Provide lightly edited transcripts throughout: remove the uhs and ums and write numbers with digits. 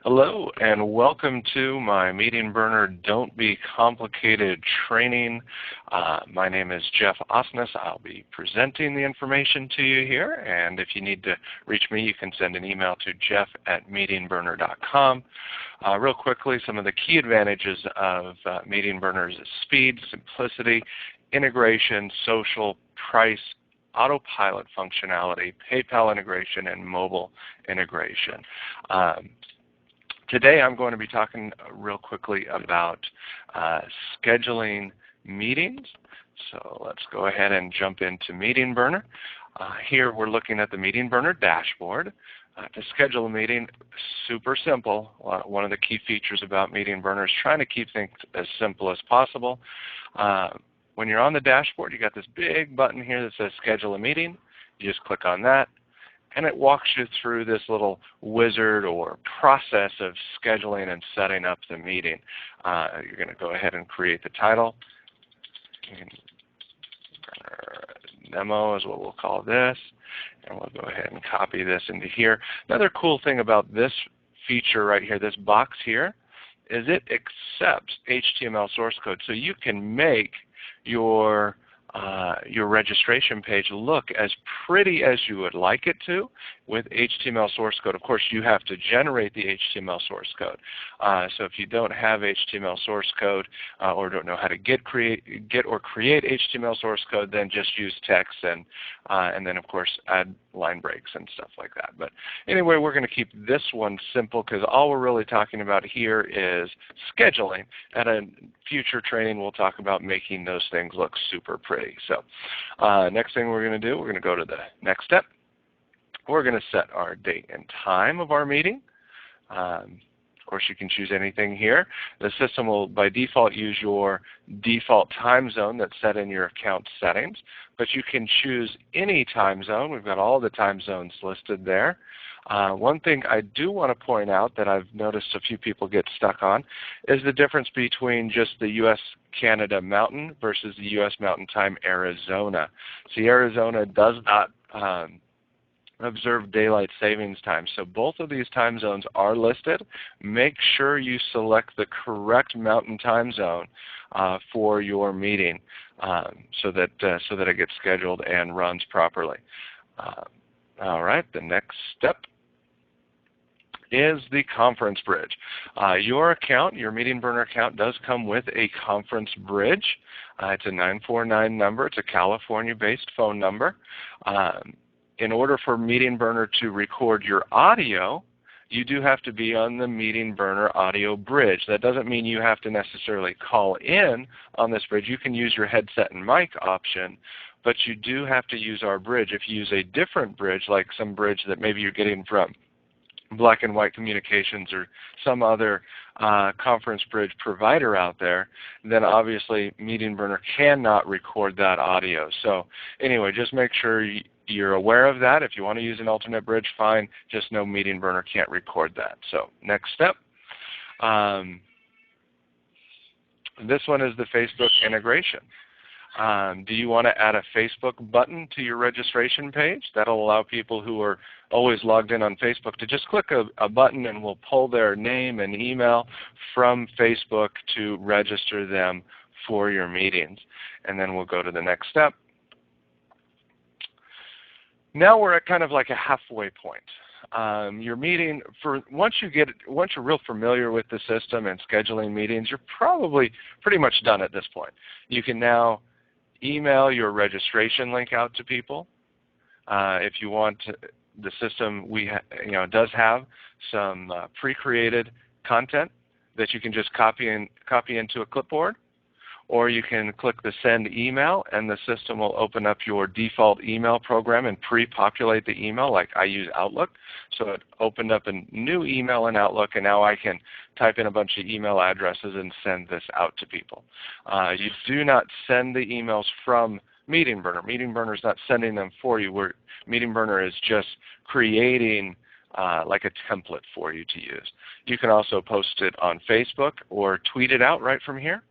Hello and welcome to my Meeting Burner Don't Be Complicated training. My name is Jeff Osnes. I'll be presenting the information to you here, and if you need to reach me, you can send an email to jeff@meetingburner.com. Real quickly, some of the key advantages of Meeting Burners is speed, simplicity, integration, social, price, autopilot functionality, PayPal integration, and mobile integration. Today I'm going to be talking real quickly about scheduling meetings. So let's go ahead and jump into Meeting Burner. Here we're looking at the Meeting Burner dashboard. To schedule a meeting, super simple. One of the key features about Meeting Burner is trying to keep things as simple as possible. When you're on the dashboard, you got this big button here that says Schedule a Meeting. You just click on that, and it walks you through this little wizard or process of scheduling and setting up the meeting. You're going to go ahead and create the title. Demo is what we'll call this, and we'll go ahead and copy this into here. Another cool thing about this feature right here, this box here, is it accepts HTML source code, so you can make your registration page look as pretty as you would like it to with HTML source code. Of course, you have to generate the HTML source code. So if you don't have HTML source code or don't know how to get or create HTML source code, then just use text and then of course add line breaks and stuff like that. But anyway, we're going to keep this one simple because all we're really talking about here is scheduling. At a future training, we'll talk about making those things look super pretty. So next thing we're going to do, we're going to go to the next step. We're going to set our date and time of our meeting. Of course, you can choose anything here. The system will, by default, use your default time zone that's set in your account settings, but you can choose any time zone. We've got all the time zones listed there. One thing I do want to point out that I've noticed a few people get stuck on is the difference between just the U.S.-Canada Mountain versus the U.S. Mountain Time Arizona. See, Arizona does not observe daylight savings time. So both of these time zones are listed. Make sure you select the correct mountain time zone for your meeting so that it gets scheduled and runs properly. All right, the next step is the conference bridge. Your account, your Meeting Burner account, does come with a conference bridge. It's a 949 number. It's a California-based phone number. In order for Meeting Burner to record your audio, you do have to be on the Meeting Burner audio bridge. That doesn't mean you have to necessarily call in on this bridge. You can use your headset and mic option, but you do have to use our bridge. If you use a different bridge, like some bridge that maybe you're getting from Black and White Communications or some other conference bridge provider out there, then obviously Meeting Burner cannot record that audio. So anyway, just make sure you're aware of that. If you want to use an alternate bridge, fine. Just know Meeting Burner can't record that. So next step. This one is the Facebook integration. Do you want to add a Facebook button to your registration page? That'll allow people who are always logged in on Facebook to just click a button and we'll pull their name and email from Facebook to register them for your meetings. And then we'll go to the next step. Now we're at kind of like a halfway point. Your meeting, once you're real familiar with the system and scheduling meetings, you're probably pretty much done at this point. You can now email your registration link out to people. If you want to, the system does have some pre-created content that you can just copy into a clipboard, or you can click the send email and the system will open up your default email program and pre-populate the email, like I use Outlook. So it opened up a new email in Outlook, and now I can type in a bunch of email addresses and send this out to people. You do not send the emails from Meeting Burner. Meeting Burner is not sending them for you. Meeting Burner is just creating like a template for you to use. You can also post it on Facebook or tweet it out right from here.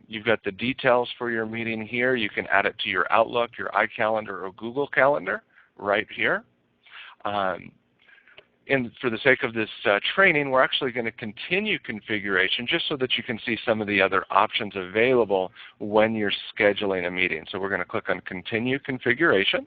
You've got the details for your meeting here. You can add it to your Outlook, your iCalendar, or Google Calendar right here. for the sake of this training, we're actually going to continue configuration just so that you can see some of the other options available when you're scheduling a meeting. So we're going to click on Continue Configuration.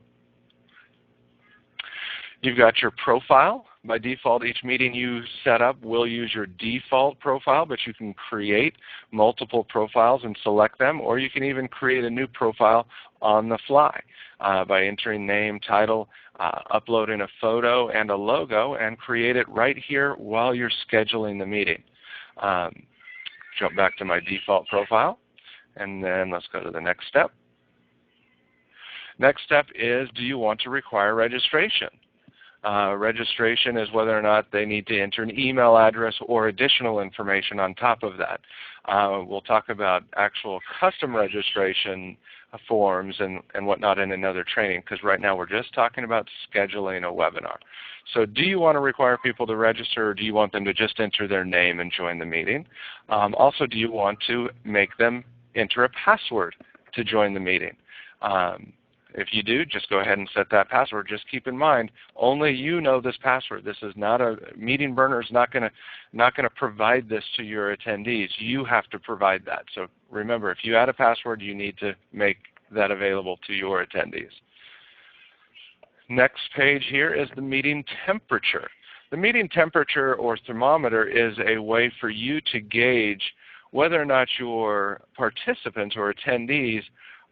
You've got your profile. By default, each meeting you set up will use your default profile, but you can create multiple profiles and select them, or you can even create a new profile on the fly by entering name, title, uploading a photo and a logo, and create it right here while you're scheduling the meeting. Jump back to my default profile, and then let's go to the next step. Next step is, do you want to require registration? Registration is whether or not they need to enter an email address or additional information on top of that. We'll talk about actual custom registration forms and whatnot in another training, because right now we're just talking about scheduling a webinar. So do you want to require people to register, or do you want them to just enter their name and join the meeting? Also, do you want to make them enter a password to join the meeting? If you do, just go ahead and set that password. Just keep in mind, only you know this password. This is not a Meeting Burner is not going to provide this to your attendees. You have to provide that. So remember, if you add a password, you need to make that available to your attendees. Next page here is the meeting temperature. The meeting temperature or thermometer is a way for you to gauge whether or not your participants or attendees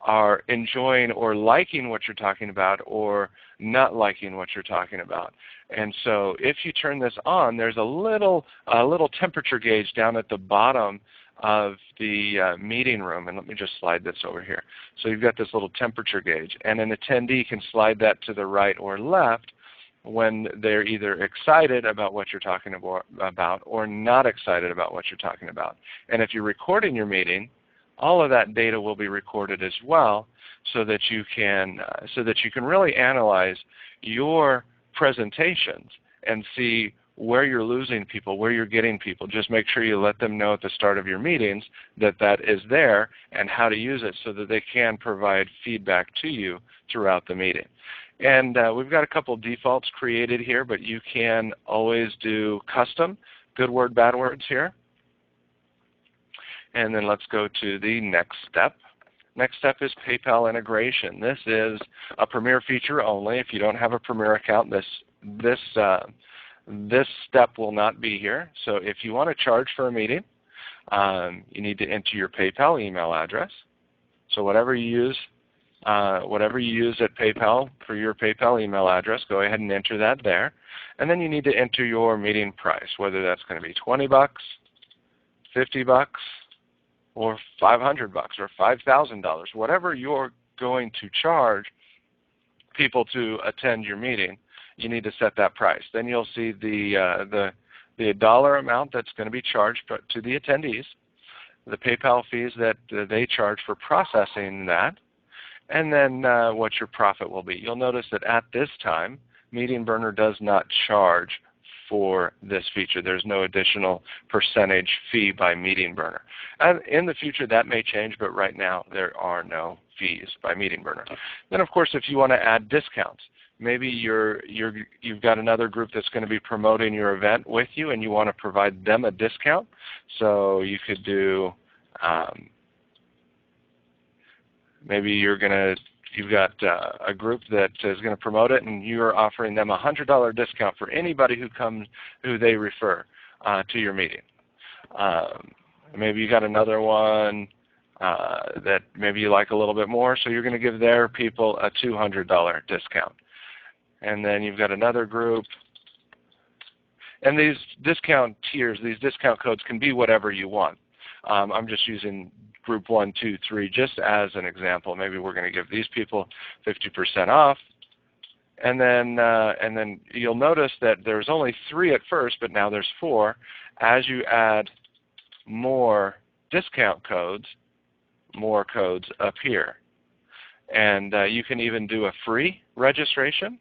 are enjoying or liking what you're talking about or not liking what you're talking about. And so if you turn this on, there's a little temperature gauge down at the bottom of the meeting room. And let me just slide this over here. So you've got this little temperature gauge, and an attendee can slide that to the right or left when they're either excited about what you're talking about or not excited about what you're talking about. And if you're recording your meeting, all of that data will be recorded as well, so that you can really analyze your presentations and see where you're losing people, where you're getting people. Just make sure you let them know at the start of your meetings that that is there and how to use it, so that they can provide feedback to you throughout the meeting. And we've got a couple defaults created here, but you can always do custom, good word, bad words here. And then let's go to the next step. Next step is PayPal integration. This is a Premier feature only. If you don't have a Premier account, this step will not be here. So if you want to charge for a meeting, you need to enter your PayPal email address. So whatever you use at PayPal for your PayPal email address, go ahead and enter that there. And then you need to enter your meeting price, whether that's going to be $20, $50, or $500 or $5,000, whatever you're going to charge people to attend your meeting, you need to set that price. Then you'll see the dollar amount that's going to be charged to the attendees, the PayPal fees that they charge for processing that, and then what your profit will be. You'll notice that at this time, Meeting Burner does not charge for this feature. There's no additional percentage fee by Meeting Burner. And in the future that may change, but right now there are no fees by Meeting Burner. Then of course, if you want to add discounts, maybe you've got another group that's going to be promoting your event with you and you want to provide them a discount. So you could do, maybe you've got a group that is going to promote it, and you're offering them a $100 discount for anybody who they refer to your meeting. Maybe you got another one that maybe you like a little bit more, so you're going to give their people a $200 discount. And then you've got another group. And these discount tiers, these discount codes can be whatever you want. I'm just using group 1, 2, 3 just as an example. Maybe we're going to give these people 50% off. And then you'll notice that there's only 3 at first, but now there's 4. As you add more discount codes, more codes appear. And you can even do a free registration.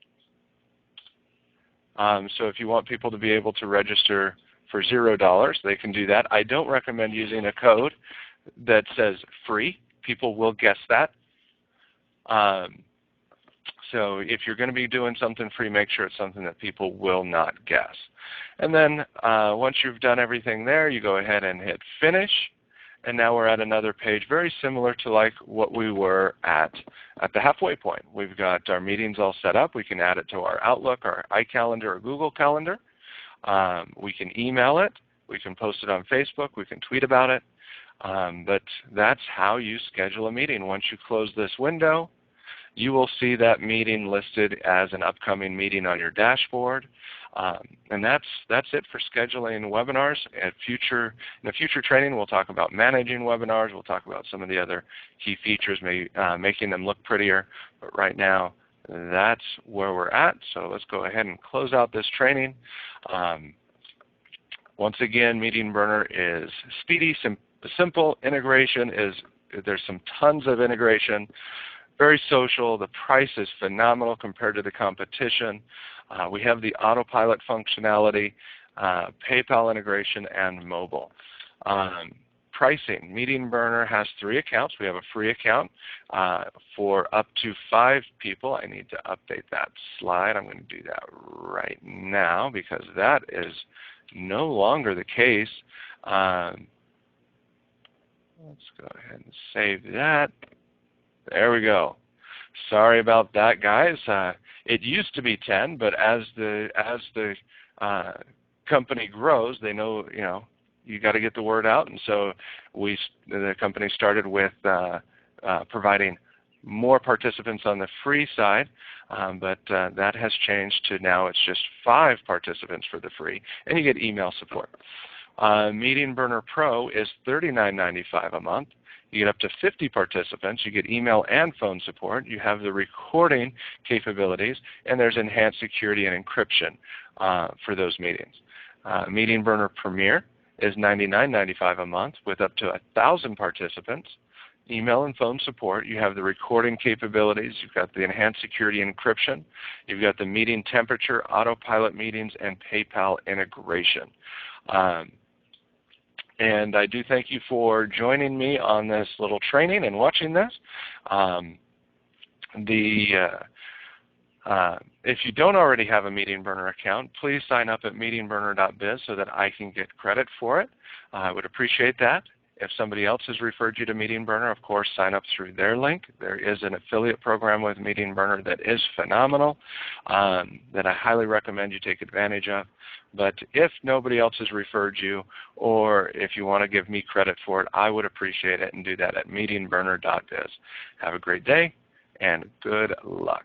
So if you want people to be able to register for $0, they can do that. I don't recommend using a code that says free. People will guess that. So if you're going to be doing something free, make sure it's something that people will not guess. And then once you've done everything there, you go ahead and hit Finish. And now we're at another page very similar to like what we were at the halfway point. We've got our meetings all set up. We can add it to our Outlook, our iCalendar, or Google Calendar. We can email it. We can post it on Facebook. We can tweet about it. But that's how you schedule a meeting. Once you close this window, you will see that meeting listed as an upcoming meeting on your dashboard. And that's it for scheduling webinars. In a future training, we'll talk about managing webinars. We'll talk about some of the other key features, maybe making them look prettier. But right now, that's where we're at. So let's go ahead and close out this training. Once again, Meeting Burner is speedy, simple. Integration there's some tons of integration. Very social. The price is phenomenal compared to the competition. We have the autopilot functionality, PayPal integration, and mobile. Pricing. Meeting Burner has 3 accounts. We have a free account for up to 5 people. I need to update that slide. I'm going to do that right now because that is no longer the case. Let's go ahead and save that. There we go. Sorry about that, guys. It used to be 10, but as the company grows, they know you got to get the word out, and so the company started with providing more participants on the free side, but that has changed to now it's just 5 participants for the free, and you get email support. Meeting Burner Pro is $39.95 a month. You get up to 50 participants. You get email and phone support. You have the recording capabilities, and there's enhanced security and encryption for those meetings. Meeting Burner Premier is $99.95 a month with up to 1,000 participants. Email and phone support. You have the recording capabilities. You've got the enhanced security and encryption. You've got the meeting temperature, autopilot meetings, and PayPal integration. And I do thank you for joining me on this little training and watching this. If you don't already have a Meeting Burner account, please sign up at meetingburner.biz so that I can get credit for it. I would appreciate that. If somebody else has referred you to Meeting Burner, of course, sign up through their link. There is an affiliate program with Meeting Burner that is phenomenal, that I highly recommend you take advantage of. But if nobody else has referred you, or if you want to give me credit for it, I would appreciate it, and do that at meetingburner.biz. Have a great day, and good luck.